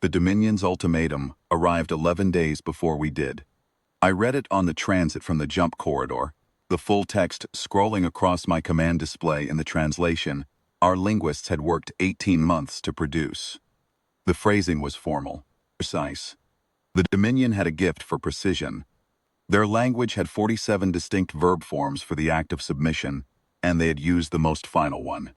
The Dominion's ultimatum arrived 11 days before we did. I read it on the transit from the jump corridor, the full text scrolling across my command display in the translation our linguists had worked 18 months to produce. The phrasing was formal, precise. The Dominion had a gift for precision. Their language had 47 distinct verb forms for the act of submission, and they had used the most final one.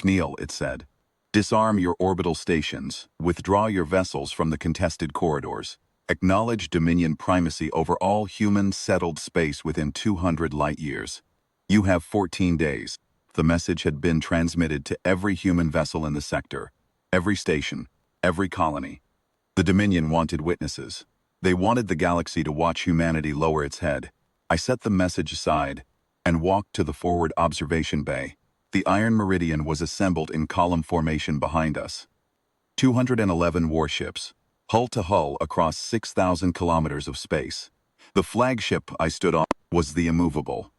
Kneel, it said. Disarm your orbital stations. Withdraw your vessels from the contested corridors. Acknowledge Dominion primacy over all human settled space within 200 light-years. You have 14 days. The message had been transmitted to every human vessel in the sector, every station, every colony. The Dominion wanted witnesses. They wanted the galaxy to watch humanity lower its head. I set the message aside and walked to the forward observation bay. The Iron Meridian was assembled in column formation behind us. 211 warships, hull to hull across 6,000 kilometers of space. The flagship I stood on was the Immovable,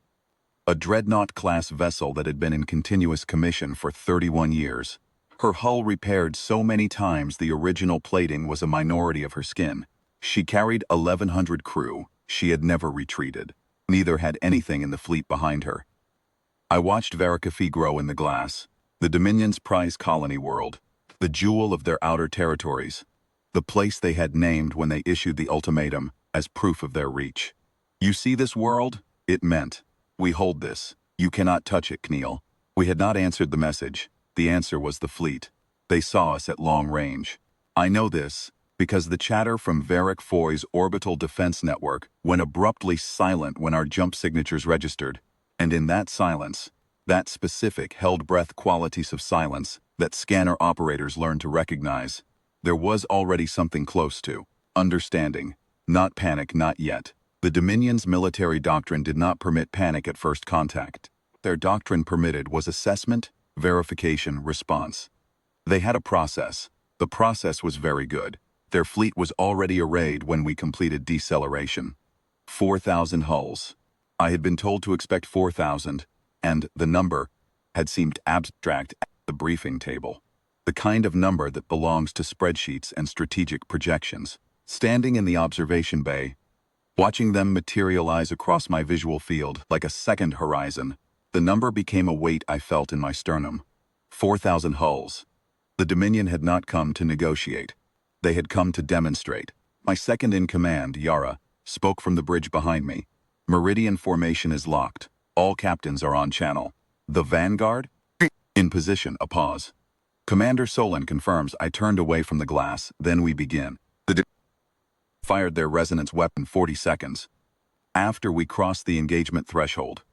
a dreadnought-class vessel that had been in continuous commission for 31 years. Her hull repaired so many times the original plating was a minority of her skin. She carried 1,100 crew. She had never retreated. Neither had anything in the fleet behind her. I watched Vericafi grow in the glass, the Dominion's prize colony world, the jewel of their outer territories, the place they had named when they issued the ultimatum as proof of their reach. You see this world? It meant, we hold this. You cannot touch it, Kneel. We had not answered the message. The answer was the fleet. They saw us at long range. I know this because the chatter from Varric Foy's orbital defense network went abruptly silent when our jump signatures registered. And in that silence, that specific held-breath qualities of silence that scanner operators learn to recognize, there was already something close to understanding. Not panic, not yet. The Dominion's military doctrine did not permit panic at first contact. Their doctrine permitted was assessment, verification, response. They had a process. The process was very good. Their fleet was already arrayed when we completed deceleration. 4,000 hulls. I had been told to expect 4,000, and the number had seemed abstract at the briefing table. The kind of number that belongs to spreadsheets and strategic projections. Standing in the observation bay, watching them materialize across my visual field like a second horizon, the number became a weight I felt in my sternum. 4,000 hulls. The Dominion had not come to negotiate. They had come to demonstrate. My second-in-command, Yara, spoke from the bridge behind me. Meridian formation is locked. All captains are on channel. The Vanguard? In position, a pause. Commander Solon confirms. I turned away from the glass. Then we begin. The fired their resonance weapon 40 seconds. After we crossed the engagement threshold,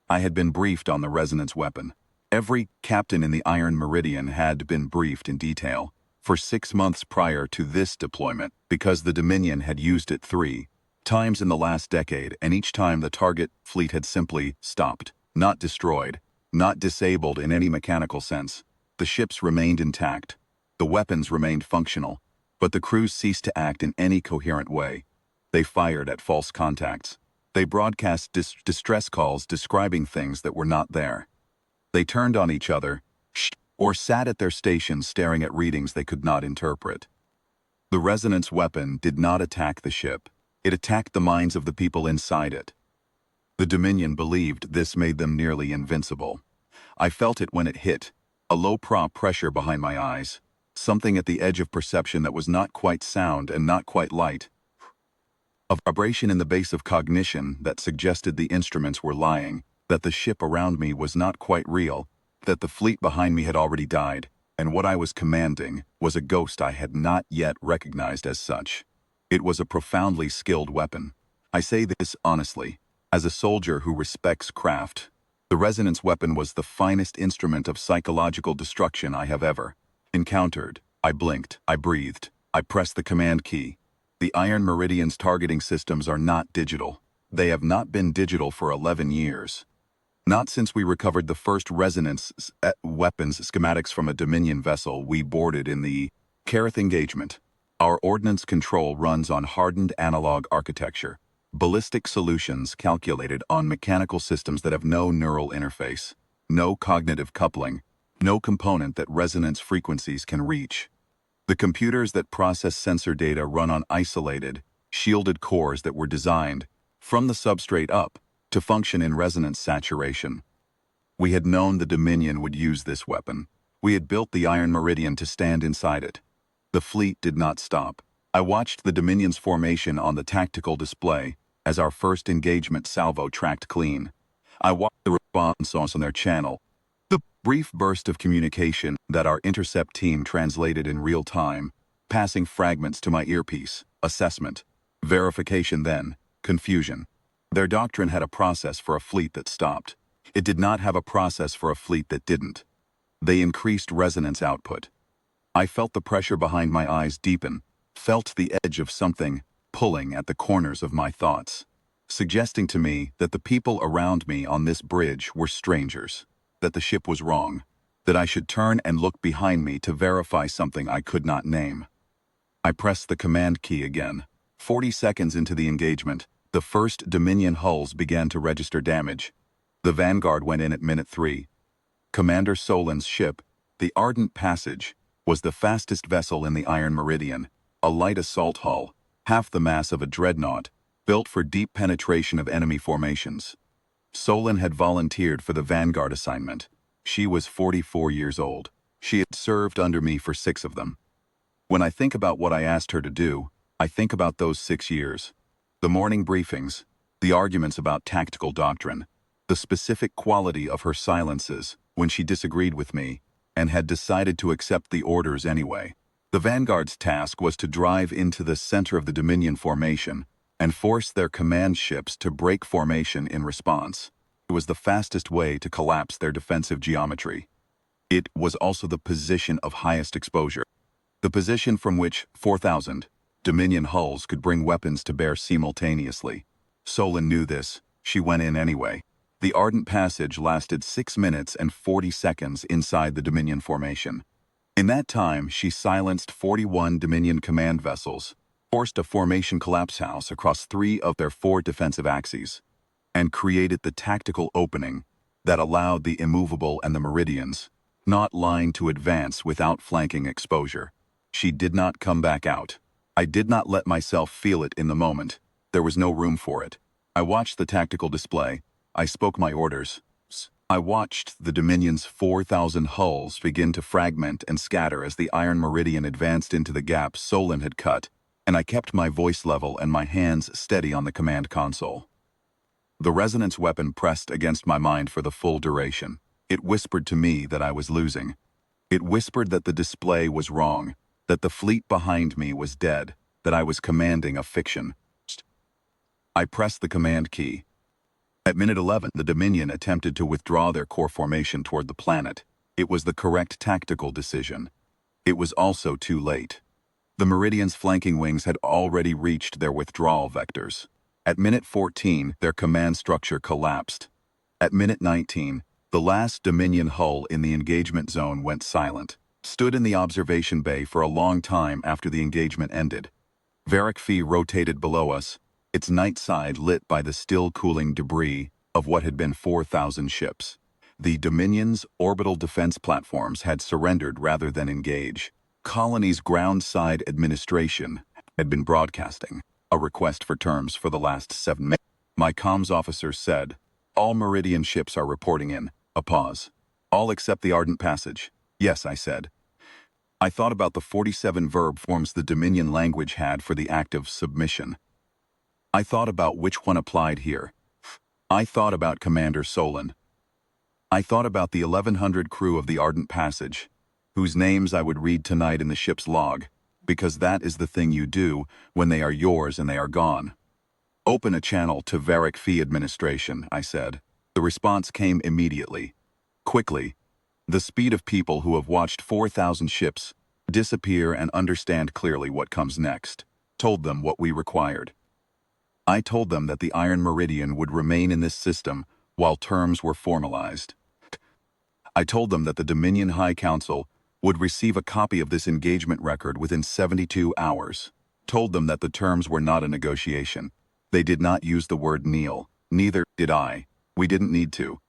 I had been briefed on the resonance weapon. Every captain in the Iron Meridian had been briefed in detail for 6 months prior to this deployment because the Dominion had used it 3 times in the last decade, and each time the target fleet had simply stopped, not destroyed, not disabled in any mechanical sense. The ships remained intact. The weapons remained functional, but the crews ceased to act in any coherent way. They fired at false contacts. They broadcast distress calls describing things that were not there. They turned on each other, or sat at their stations staring at readings they could not interpret. The resonance weapon did not attack the ship. It attacked the minds of the people inside it. The Dominion believed this made them nearly invincible. I felt it when it hit, a low pressure behind my eyes, something at the edge of perception that was not quite sound and not quite light. A vibration in the base of cognition that suggested the instruments were lying, that the ship around me was not quite real, that the fleet behind me had already died, and what I was commanding was a ghost I had not yet recognized as such. It was a profoundly skilled weapon. I say this honestly, as a soldier who respects craft. The resonance weapon was the finest instrument of psychological destruction I have ever encountered. I blinked, I breathed, I pressed the command key. The Iron Meridian's targeting systems are not digital. They have not been digital for 11 years. Not since we recovered the first resonance weapons schematics from a Dominion vessel we boarded in the Kareth engagement. Our ordnance control runs on hardened analog architecture, ballistic solutions calculated on mechanical systems that have no neural interface, no cognitive coupling, no component that resonance frequencies can reach. The computers that process sensor data run on isolated, shielded cores that were designed, from the substrate up, to function in resonance saturation. We had known the Dominion would use this weapon. We had built the Iron Meridian to stand inside it. The fleet did not stop. I watched the Dominion's formation on the tactical display as our first engagement salvo tracked clean. I watched the response on their channel. The brief burst of communication that our intercept team translated in real time, passing fragments to my earpiece, assessment, verification then, confusion. Their doctrine had a process for a fleet that stopped. It did not have a process for a fleet that didn't. They increased resonance output. I felt the pressure behind my eyes deepen, felt the edge of something pulling at the corners of my thoughts, suggesting to me that the people around me on this bridge were strangers, that the ship was wrong, that I should turn and look behind me to verify something I could not name. I pressed the command key again. 40 seconds into the engagement, the first Dominion hulls began to register damage. The Vanguard went in at minute 3. Commander Solin's ship, the Ardent Passage, was the fastest vessel in the Iron Meridian, a light assault hull, half the mass of a dreadnought, built for deep penetration of enemy formations. Solin had volunteered for the Vanguard assignment. She was 44 years old. She had served under me for 6 of them. When I think about what I asked her to do, I think about those 6 years. The morning briefings, the arguments about tactical doctrine, the specific quality of her silences when she disagreed with me and had decided to accept the orders anyway. The Vanguard's task was to drive into the center of the Dominion formation and force their command ships to break formation in response. It was the fastest way to collapse their defensive geometry. It was also the position of highest exposure, the position from which 4,000 Dominion hulls could bring weapons to bear simultaneously. Solin knew this. She went in anyway. The Ardent Passage lasted 6 minutes and 40 seconds inside the Dominion formation. In that time, she silenced 41 Dominion command vessels, forced a formation collapse house across 3 of their 4 defensive axes, and created the tactical opening that allowed the Immovable and the Meridians, not line to advance without flanking exposure. She did not come back out. I did not let myself feel it in the moment. There was no room for it. I watched the tactical display. I spoke my orders. I watched the Dominion's 4,000 hulls begin to fragment and scatter as the Iron Meridian advanced into the gap Solin had cut, and I kept my voice level and my hands steady on the command console. The resonance weapon pressed against my mind for the full duration. It whispered to me that I was losing. It whispered that the display was wrong, that the fleet behind me was dead, that I was commanding a fiction. I pressed the command key. At minute 11, the Dominion attempted to withdraw their core formation toward the planet. It was the correct tactical decision. It was also too late. The Meridian's flanking wings had already reached their withdrawal vectors. At minute 14, their command structure collapsed. At minute 19, the last Dominion hull in the engagement zone went silent, stood in the observation bay for a long time after the engagement ended. Varric Phi rotated below us, its night side lit by the still-cooling debris of what had been 4,000 ships. The Dominion's orbital defense platforms had surrendered rather than engage. Colony's ground-side administration had been broadcasting a request for terms for the last 7 minutes. My comms officer said, "All Meridian ships are reporting in." A pause. "All except the Ardent Passage." "Yes," I said. I thought about the 47 verb forms the Dominion language had for the act of submission. I thought about which one applied here. I thought about Commander Solin. I thought about the 1,100 crew of the Ardent Passage, whose names I would read tonight in the ship's log, because that is the thing you do when they are yours and they are gone. "Open a channel to Varric Phi administration," I said. The response came immediately. Quickly. The speed of people who have watched 4,000 ships disappear and understand clearly what comes next. Told them what we required. I told them that the Iron Meridian would remain in this system while terms were formalized. I told them that the Dominion High Council would receive a copy of this engagement record within 72 hours. Told them that the terms were not a negotiation. They did not use the word kneel. Neither did I. We didn't need to.